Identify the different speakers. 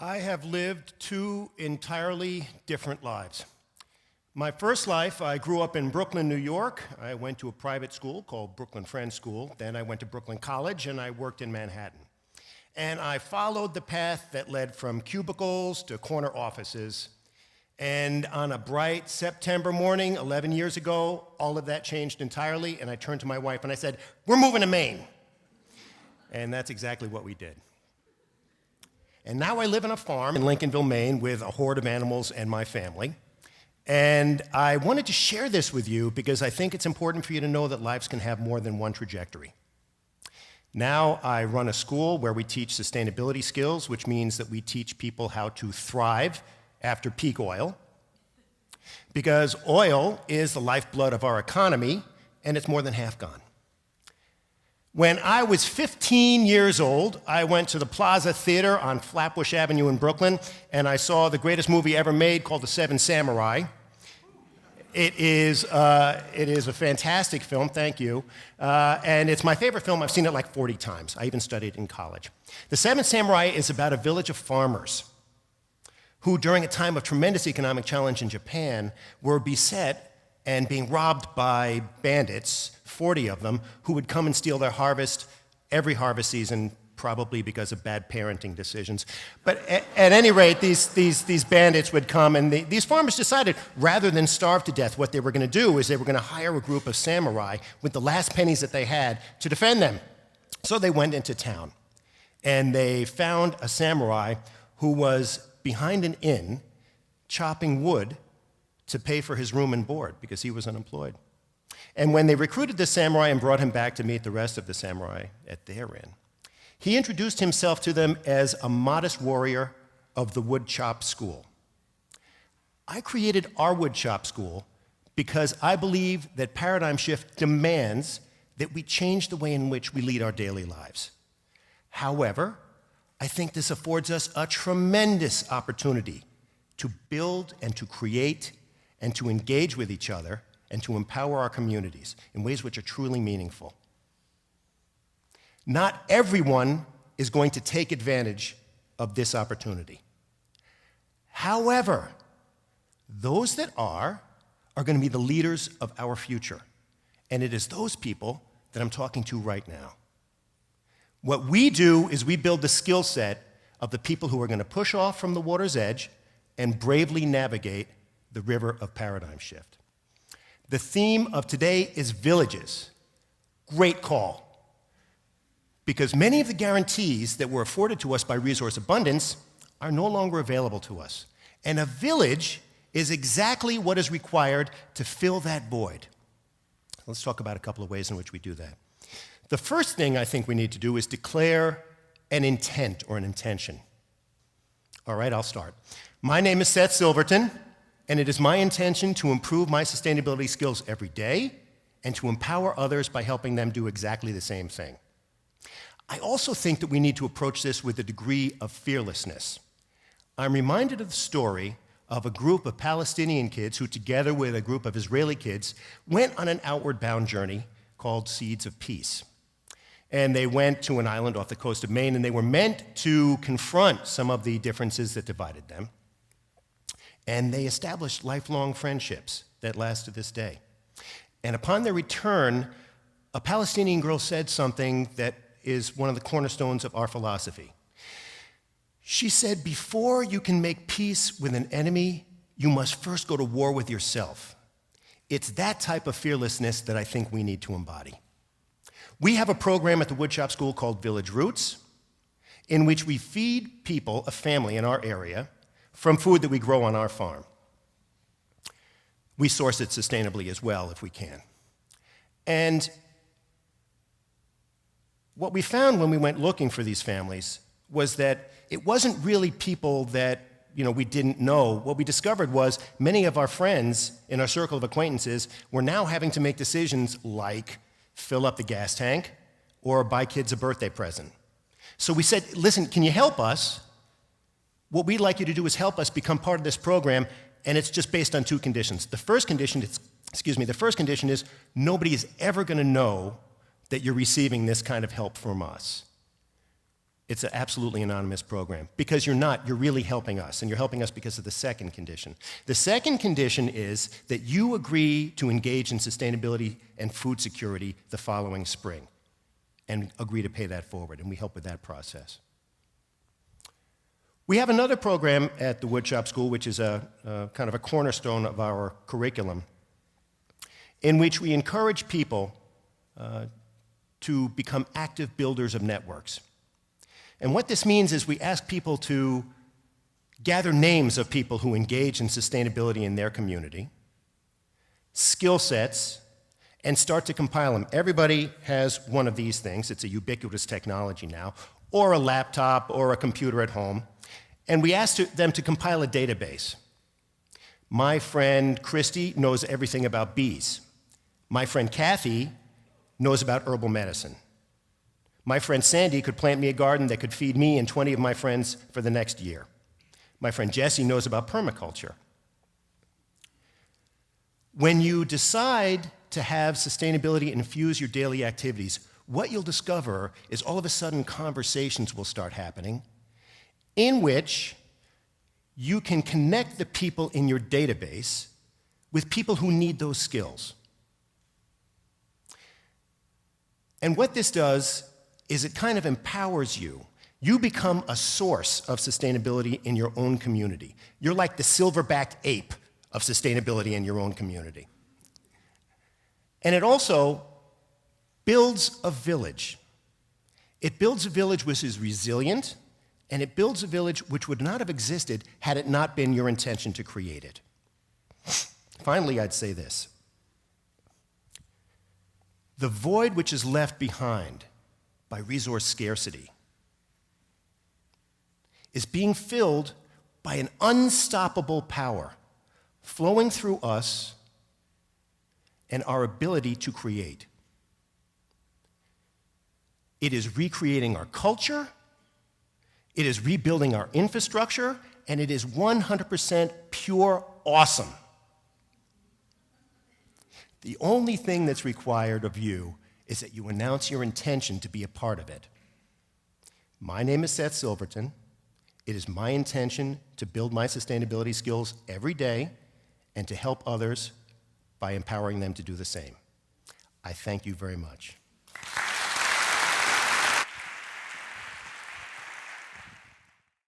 Speaker 1: I have lived two entirely different lives. My first life, I grew up in Brooklyn, New York. I went to a private school called Brooklyn Friends School. Then I went to Brooklyn College, and I worked in Manhattan. And I followed the path that led from cubicles to corner offices. And on a bright September morning, 11 years ago, all of that changed entirely, and I turned to my wife and I said, "We're moving to Maine." And that's exactly what we did. And now I live on a farm in Lincolnville, Maine, with a horde of animals and my family. And I wanted to share this with you because I think it's important for you to know that lives can have more than one trajectory. Now I run a school where we teach sustainability skills, which means that we teach people how to thrive after peak oil, because oil is the lifeblood of our economy, and it's more than half gone. When I was 15 years old, I went to the Plaza Theater on Flatbush Avenue in Brooklyn, and I saw the greatest movie ever made called The Seven Samurai. It is a fantastic film, thank you, and it's my favorite film. I've seen it like 40 times. I even studied in college. The Seven Samurai is about a village of farmers who, during a time of tremendous economic challenge in Japan, were beset and being robbed by bandits, 40 of them, who would come and steal their harvest every harvest season, probably because of bad parenting decisions. But at any rate, these bandits would come, and these farmers decided, rather than starve to death, what they were going to do is they were going to hire a group of samurai with the last pennies that they had to defend them. So they went into town, and they found a samurai who was behind an inn chopping wood to pay for his room and board because he was unemployed. And when they recruited the samurai and brought him back to meet the rest of the samurai at their inn, he introduced himself to them as a modest warrior of the woodchop school. I created our woodchop school because I believe that paradigm shift demands that we change the way in which we lead our daily lives. However, I think this affords us a tremendous opportunity to build and to create and to engage with each other and to empower our communities in ways which are truly meaningful. Not everyone is going to take advantage of this opportunity. However, those that are going to be the leaders of our future. And it is those people that I'm talking to right now. What we do is we build the skill set of the people who are going to push off from the water's edge and bravely navigate the river of paradigm shift. The theme of today is villages. Great call. Because many of the guarantees that were afforded to us by resource abundance are no longer available to us. And a village is exactly what is required to fill that void. Let's talk about a couple of ways in which we do that. The first thing I think we need to do is declare an intent or an intention. All right, I'll start. My name is Seth Silverton, and it is my intention to improve my sustainability skills every day and to empower others by helping them do exactly the same thing. I also think that we need to approach this with a degree of fearlessness. I'm reminded of the story of a group of Palestinian kids who, together with a group of Israeli kids, went on an outward-bound journey called Seeds of Peace. And they went to an island off the coast of Maine, and they were meant to confront some of the differences that divided them. And they established lifelong friendships that last to this day. And upon their return, a Palestinian girl said something that is one of the cornerstones of our philosophy. She said, "Before you can make peace with an enemy, you must first go to war with yourself." It's that type of fearlessness that I think we need to embody. We have a program at the Woodshop School called Village Roots, in which we feed people, a family in our area, from food that we grow on our farm. We source it sustainably as well if we can. And what we found when we went looking for these families was that it wasn't really people that we didn't know. What we discovered was many of our friends in our circle of acquaintances were now having to make decisions like fill up the gas tank or buy kids a birthday present. So we said, listen, can you help us? What we'd like you to do is help us become part of this program, and it's just based on two conditions. The first condition is nobody is ever going to know that you're receiving this kind of help from us. it's an absolutely anonymous program. Because you're not, you're really helping us, and you're helping us because of the second condition. The second condition is that you agree to engage in sustainability and food security the following spring, and agree to pay that forward, and we help with that process. We have another program at the Woodshop School, which is a kind of a cornerstone of our curriculum, in which we encourage people to become active builders of networks. And what this means is we ask people to gather names of people who engage in sustainability in their community, skill sets, and start to compile them. Everybody has one of these things. It's a ubiquitous technology now, or a laptop, or a computer at home. And we ask them to compile a database. My friend Christy knows everything about bees. My friend Kathy knows about herbal medicine. My friend Sandy could plant me a garden that could feed me and 20 of my friends for the next year. My friend Jesse knows about permaculture. When you decide to have sustainability infuse your daily activities, what you'll discover is all of a sudden conversations will start happening in which you can connect the people in your database with people who need those skills. And what this does is it kind of empowers you. You become a source of sustainability in your own community. You're like the silverback ape of sustainability in your own community. And it also builds a village. It builds a village which is resilient, and it builds a village which would not have existed had it not been your intention to create it. Finally, I'd say this. The void which is left behind by resource scarcity is being filled by an unstoppable power flowing through us and our ability to create. It is recreating our culture, it is rebuilding our infrastructure, and it is 100% pure awesome. The only thing that's required of you is that you announce your intention to be a part of it. My name is Seth Silverton. It is my intention to build my sustainability skills every day and to help others by empowering them to do the same. I thank you very much.